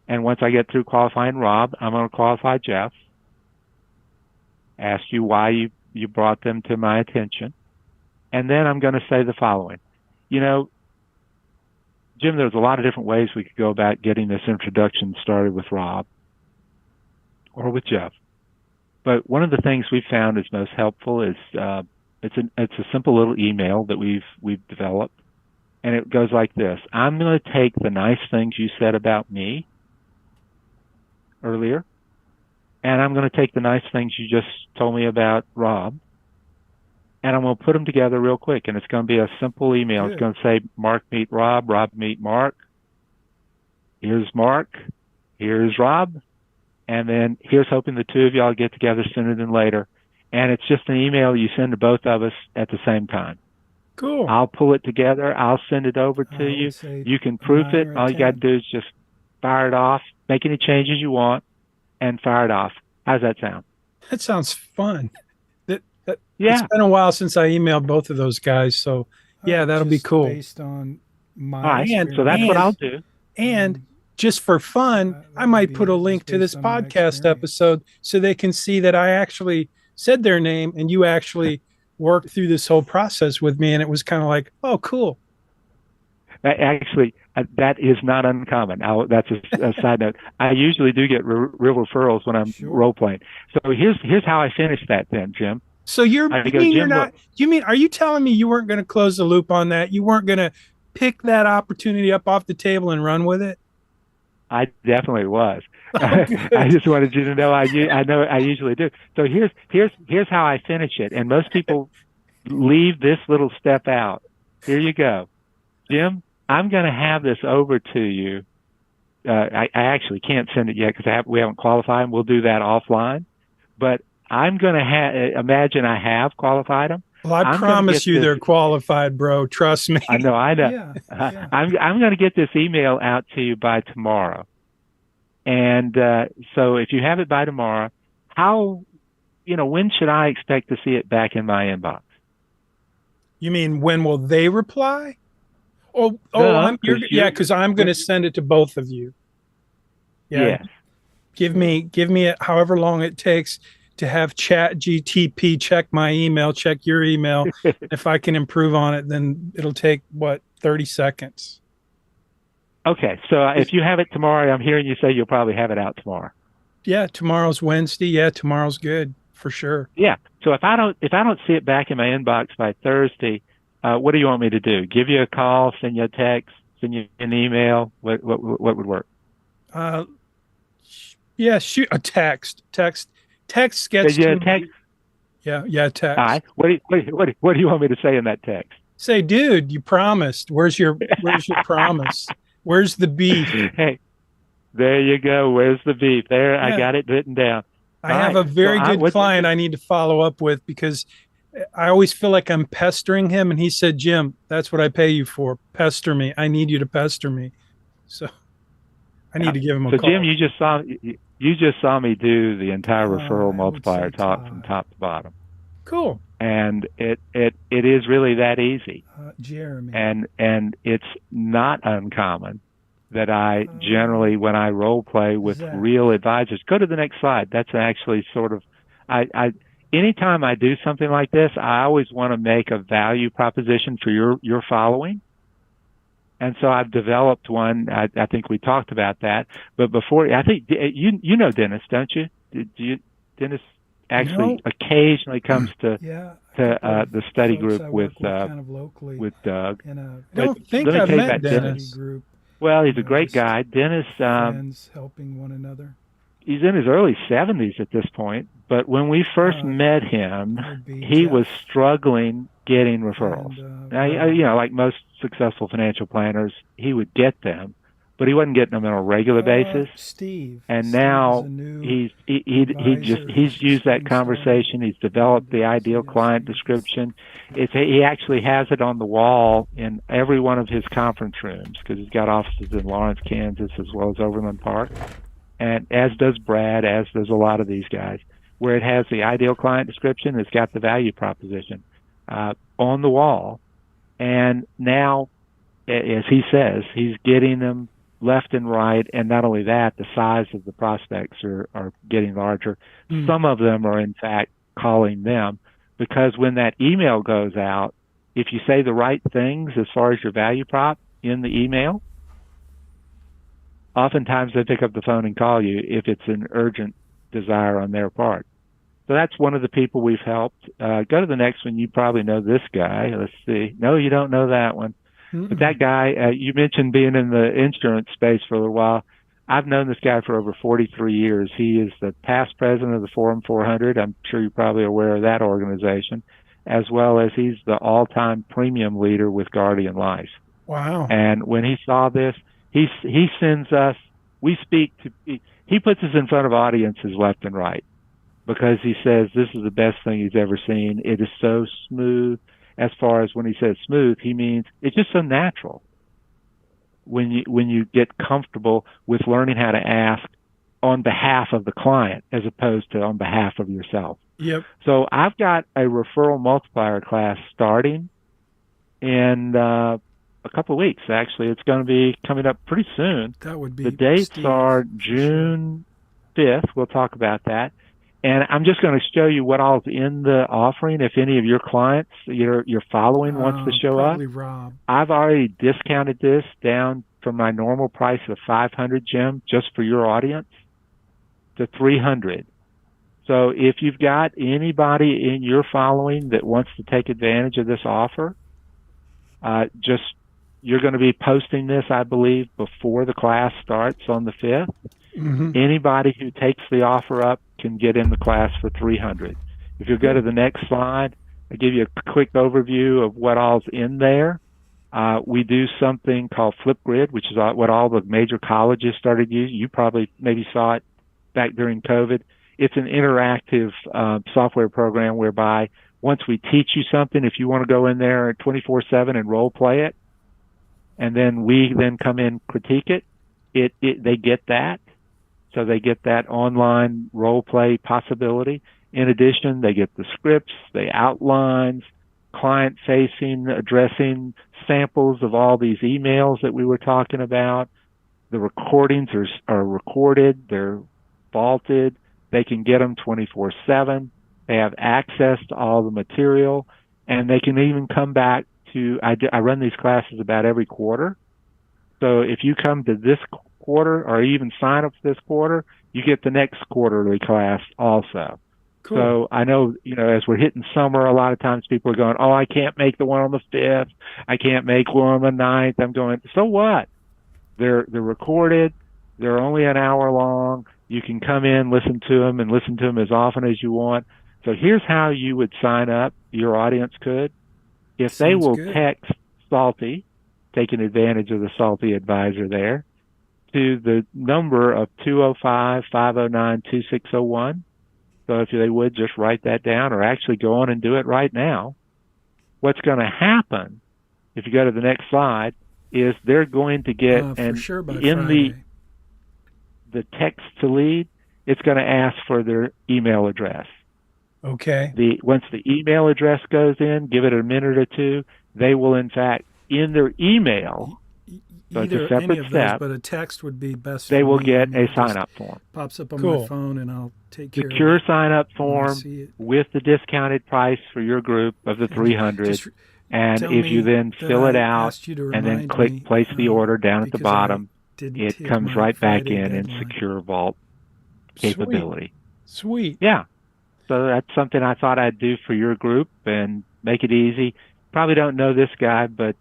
And once I get through qualifying Rob, I'm going to qualify Jeff. Ask you why you brought them to my attention. And then I'm going to say the following. Jim, there's a lot of different ways we could go about getting this introduction started with Rob or with Jeff. But one of the things we've found is most helpful is it's a simple little email that we've developed, and it goes like this: I'm going to take the nice things you said about me earlier, and I'm going to take the nice things you just told me about Rob, and I'm going to put them together real quick, and it's going to be a simple email. Good. It's going to say, Mark meet Rob, Rob meet Mark. Here's Mark, here's Rob, and then here's hoping the two of y'all get together sooner than later. And it's just an email you send to both of us at the same time. Cool. I'll pull it together. I'll send it over to you. You can proof it. All you got to do is just fire it off, make any changes you want, and fire it off. How's that sound? That sounds fun. Yeah. It's been a while since I emailed both of those guys. So, yeah, that'll be cool. Based on my experience. So that's what I'll do. And just for fun, I might put a link to this podcast episode so they can see that I actually said their name and you actually worked through this whole process with me. And it was kind of like, oh, cool. Actually, that is not uncommon. That's a side note. I usually do get real referrals when I'm role playing. So here's how I finish that then, Jim. So you mean, are you telling me you weren't going to close the loop on that? You weren't going to pick that opportunity up off the table and run with it? I definitely was. Oh, I just wanted you to know I know I usually do. So here's how I finish it. And most people leave this little step out. Here you go. Jim, I'm going to have this over to you. I actually can't send it yet because we haven't qualified them. We'll do that offline. But I'm going to imagine I have qualified them. Well, I promise you they're qualified, bro. Trust me. I know. Yeah. I'm going to get this email out to you by tomorrow. And so if you have it by tomorrow, when should I expect to see it back in my inbox? You mean when will they reply? Because I'm going to send it to both of you. Yeah. Yes. Give me however long it takes to have ChatGTP check my email, check your email. If I can improve on it, then it'll take 30 seconds. Okay. So if you have it tomorrow, I'm hearing you say you'll probably have it out tomorrow. Yeah. Tomorrow's Wednesday. Yeah. Tomorrow's good for sure. Yeah. So if I don't see it back in my inbox by Thursday, what do you want me to do? Give you a call, send you a text, send you an email? What would work? Shoot a text. Text gets text. Yeah, text. All right. What do you want me to say in that text? Say, dude, you promised. Where's your promise? Where's the beef? Hey, there you go. Where's the beef? There, yeah. I got it written down. I have a very good client I need to follow up with because I always feel like I'm pestering him, and he said, Jim, that's what I pay you for. Pester me. I need you to pester me. So I need to give him a call. So Jim, you just saw me do the entire referral multiplier talk from top to bottom. Cool. And it is really that easy. Jeremy. And it's not uncommon that I generally, when I role play with real advisors, go to the next slide. That's actually sort of, anytime I do something like this, I always want to make a value proposition for your following. And so I've developed one. I think we talked about that. But before, I think you know Dennis, don't you? Dennis actually occasionally comes to the study group with Doug. I don't think I've met Dennis. Group. Well, he's a great guy. Dennis, friends helping one another. he's in his early 70s at this point. But when we first met him, he was struggling getting referrals. Now, like most successful financial planners, he would get them, but he wasn't getting them on a regular basis. Steve. And Steve now is a new he's used that conversation. He's developed the ideal client description. He actually has it on the wall in every one of his conference rooms because he's got offices in Lawrence, Kansas, as well as Overland Park, and as does Brad, as does a lot of these guys, where it has the ideal client description. It's got the value proposition on the wall, and now, as he says, he's getting them left and right, and not only that, the size of the prospects are getting larger. Some of them are, in fact, calling them, because when that email goes out, if you say the right things as far as your value prop in the email, oftentimes they pick up the phone and call you if it's an urgent desire on their part. So that's one of the people we've helped. Go to the next one. You probably know this guy. Let's see. No, you don't know that one. But that guy, you mentioned being in the insurance space for a little while. I've known this guy for over 43 years. He is the past president of the Forum 400. I'm sure you're probably aware of that organization, as well as he's the all-time premium leader with Guardian Life. Wow. And when he saw this, he sends us, he puts us in front of audiences left and right because he says this is the best thing he's ever seen. It is so smooth. As far as when he says smooth, he means it's just so natural when you get comfortable with learning how to ask on behalf of the client as opposed to on behalf of yourself. Yep. So I've got a referral multiplier class starting in a couple of weeks. Actually, it's going to be coming up pretty soon. That would be the dates are June 5th. We'll talk about that. And I'm just going to show you what all's in the offering. If any of your clients you're following wants to show up, Rob. I've already discounted this down from my normal price of $500, Jim, just for your audience, to $300. So if you've got anybody in your following that wants to take advantage of this offer, you're going to be posting this, I believe, before the class starts on the 5th. Mm-hmm. Anybody who takes the offer up can get in the class for $300. If you go to the next slide, I give you a quick overview of what all's in there. We do something called Flipgrid, which is what all the major colleges started using. You probably maybe saw it back during COVID. It's an interactive software program whereby once we teach you something, if you want to go in there 24/7 and role play it, and then we then come in critique it, they get that. So they get that online role play possibility. In addition, they get the scripts, the outlines, client-facing, addressing samples of all these emails that we were talking about. The recordings are recorded. They're vaulted. They can get them 24/7. They have access to all the material, and they can even come back to, I run these classes about every quarter. So if you come to this quarter or even sign up for this quarter, you get the next quarterly class also. Cool. So I know, as we're hitting summer, a lot of times people are going, oh, I can't make the one on the 5th. I can't make one on the 9th. I'm going, so what? They're recorded. They're only an hour long. You can come in, listen to them, and listen to them as often as you want. So here's how you would sign up. Your audience could. If they will text Salty, taking advantage of the Salty advisor there, to the number of 205-509-2601. So if they would just write that down, or actually go on and do it right now, what's going to happen, if you go to the next slide, is they're going to get, and in the text to lead, it's going to ask for their email address. Okay. Once the email address goes in, give it a minute or two, they will, in fact, in their email, so it's a separate step, but a text would be best. They will get a sign-up form. Pops up on my phone, and I'll take care of it. Secure sign-up form with the discounted price for your group of the $300. And if you then fill it out and then click place the order down at the bottom, it comes right back in Secure Vault capability. Sweet. Yeah. So that's something I thought I'd do for your group and make it easy. Probably don't know this guy, but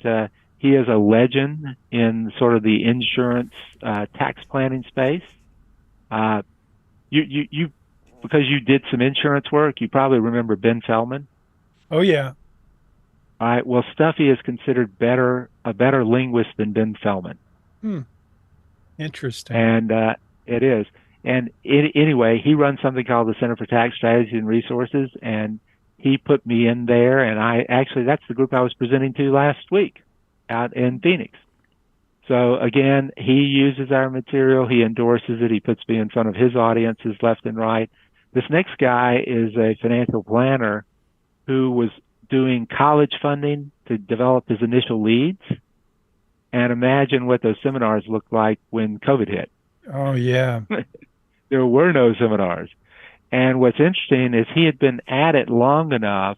he is a legend in sort of the insurance tax planning space. you because you did some insurance work, you probably remember Ben Feldman. Oh yeah. All right. Well, Stuffy is considered a better linguist than Ben Feldman. Interesting. And it is. And anyway, he runs something called the Center for Tax Strategy and Resources, and he put me in there. And that's the group I was presenting to last week out in Phoenix. So again, he uses our material, he endorses it, he puts me in front of his audiences left and right. This next guy is a financial planner who was doing college funding to develop his initial leads. And imagine what those seminars looked like when COVID hit. Oh, yeah. There were no seminars. And what's interesting is he had been at it long enough,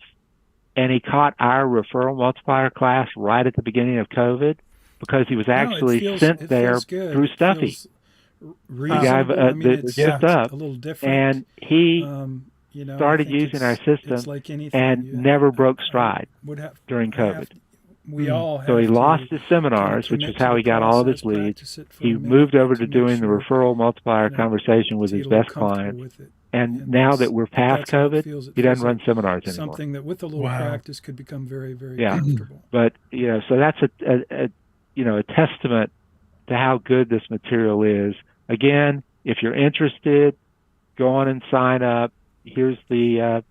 and he caught our referral multiplier class right at the beginning of COVID because he was actually sent there through Stuffy. The guy zipped up, a little different. And he started using our system and never broke stride during COVID. So he lost his seminars, which is how he got all of his leads. He moved over to doing the referral multiplier conversation with his best clients. And now that we're past COVID, he doesn't run seminars anymore. Something that with a little practice could become very, very comfortable. But so that's a testament to how good this material is. Again, if you're interested, go on and sign up. Here's the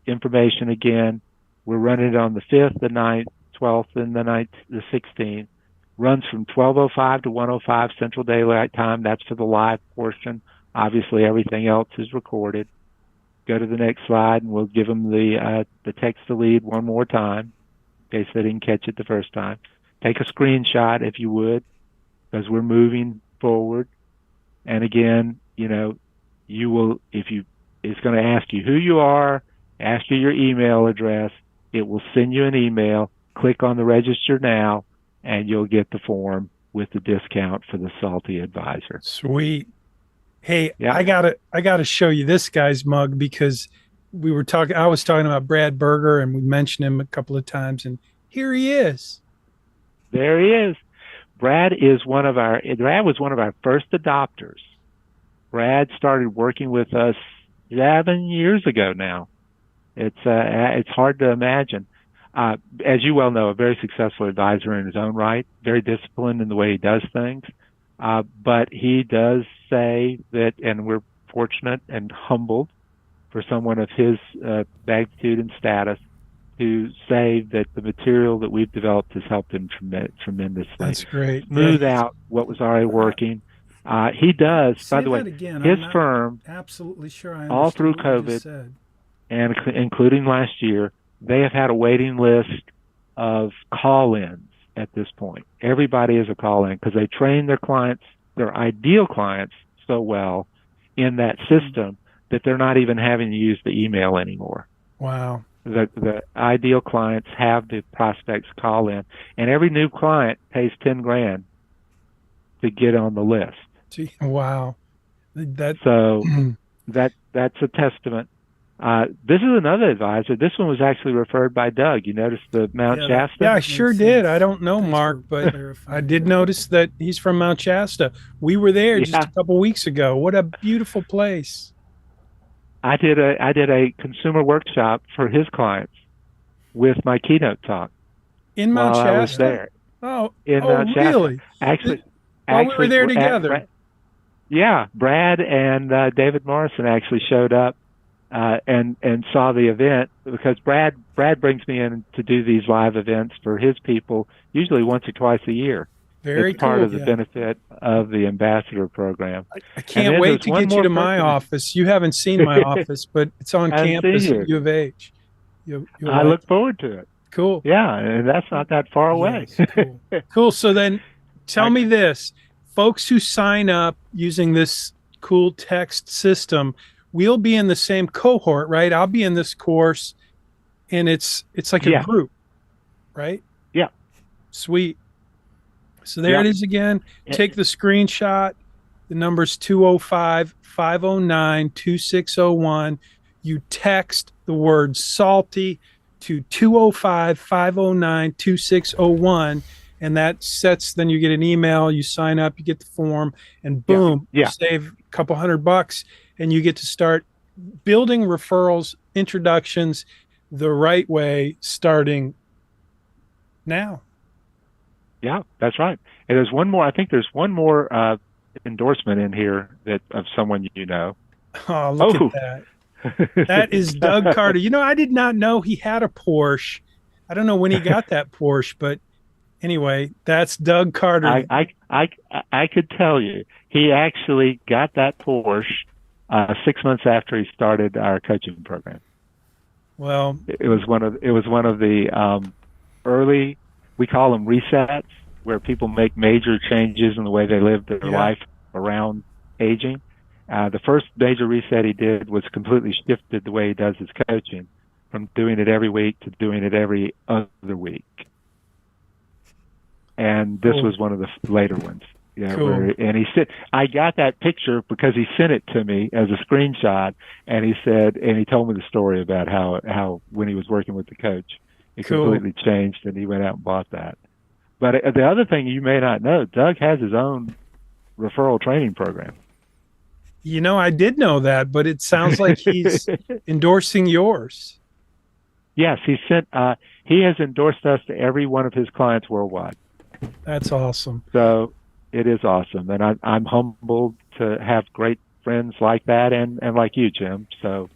information again. We're running it on the 5th, the 9th, 12th, and the 16th. Runs from 12:05 to 1:05 Central Daylight Time. That's for the live portion. Obviously, everything else is recorded. Go to the next slide, and we'll give them the text to lead one more time in case they didn't catch it the first time. Take a screenshot if you would, because we're moving forward. And again, you will, it's going to ask you who you are, ask you your email address. It will send you an email. Click on the register now, and you'll get the form with the discount for the Salty Advisor. Sweet. Hey, yeah. I gotta show you this guy's mug because I was talking about Brad Berger, and we mentioned him a couple of times, and here he is. There he is. Brad was one of our first adopters. Brad started working with us 7 years ago now. It's hard to imagine. As you well know, a very successful advisor in his own right, very disciplined in the way he does things. But he does say that, and we're fortunate and humbled for someone of his magnitude and status to say that the material that we've developed has helped him tremendously. That's great. Smooth out what was already working. He does, by the way, his firm, absolutely sure I all through COVID, and including last year, they have had a waiting list of call-ins at this point. Everybody is a call-in because they train their clients, their ideal clients, so well in that system that they're not even having to use the email anymore. Wow. The ideal clients have the prospects call in, and every new client pays $10,000 to get on the list. Gee, wow. That's a testament. This is another advisor. This one was actually referred by Doug. You noticed the Mount Shasta? Yeah, I sure did. I don't know Mark, but I did notice that he's from Mount Shasta. We were there just a couple weeks ago. What a beautiful place. I did a consumer workshop for his clients with my keynote talk. In Mount Shasta? I was there. Oh, Mount Shasta. Really? Actually, we were there together. Brad and David Morrison actually showed up and saw the event because Brad brings me in to do these live events for his people usually once or twice a year. Very cool. Part of the benefit of the ambassador program. I can't wait to get you to my office. You haven't seen my office, but it's on campus at U of H. I look forward to it. Cool. Yeah, and that's not that far away. Yes, cool. Cool. So then tell me this. Folks who sign up using this cool text system, we'll be in the same cohort, right? I'll be in this course, and it's like a group, right? Yeah. Sweet. So there it is again. Take the screenshot. The number's 205-509-2601. You text the word salty to 205-509-2601. And that then you get an email, you sign up, you get the form, and boom, you couple $100, and you get to start building referrals, introductions the right way, starting now. Yeah, that's right. And there's one more. I think there's one more endorsement in here that of someone you know. Oh, look at that. That is Doug Carter. You know, I did not know he had a Porsche. I don't know when he got that Porsche, but anyway, that's Doug Carter. I could tell you, he actually got that Porsche 6 months after he started our coaching program. Well, it was one of the early, we call them resets, where people make major changes in the way they live their life around aging. The first major reset he did was completely shifted the way he does his coaching, from doing it every week to doing it every other week. And this was one of the later ones. Yeah, and he said, I got that picture because he sent it to me as a screenshot, and he said, and he told me the story about how when he was working with the coach, it completely changed, and he went out and bought that. But the other thing you may not know, Doug has his own referral training program. You know, I did know that, but it sounds like he's endorsing yours. Yes, he has endorsed us to every one of his clients worldwide. That's awesome. So it is awesome, and I'm humbled to have great friends like that, and like you, Jim. So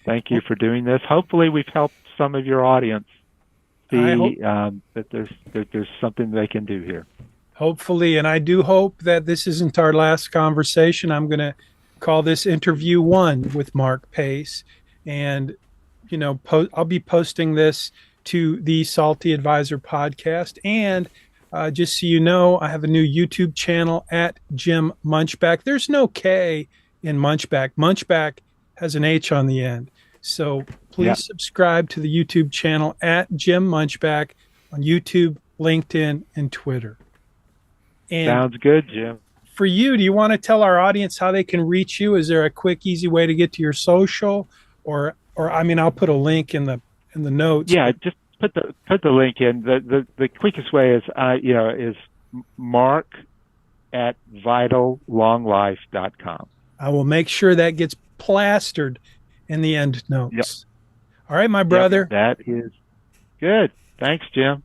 thank you for doing this. Hopefully, we've helped some of your audience see that there's something they can do here. Hopefully, and I do hope that this isn't our last conversation. I'm going to call this interview 1 with Mark Pace, and you know, I'll be posting this to the Salty Advisor podcast. And just so you know, I have a new YouTube channel at Jim Munchbach. There's no K in Munchbach. Munchbach has an H on the end. So please subscribe to the YouTube channel at Jim Munchbach on YouTube, LinkedIn, and Twitter. And sounds good, Jim. For you, do you want to tell our audience how they can reach you? Is there a quick, easy way to get to your social, or I mean, I'll put a link in the notes. Yeah, just put the link in. The quickest way is is Mark at vitallonglife.com. I will make sure that gets plastered in the end notes. Yep. All right, my brother. Yep, that is good. Thanks, Jim.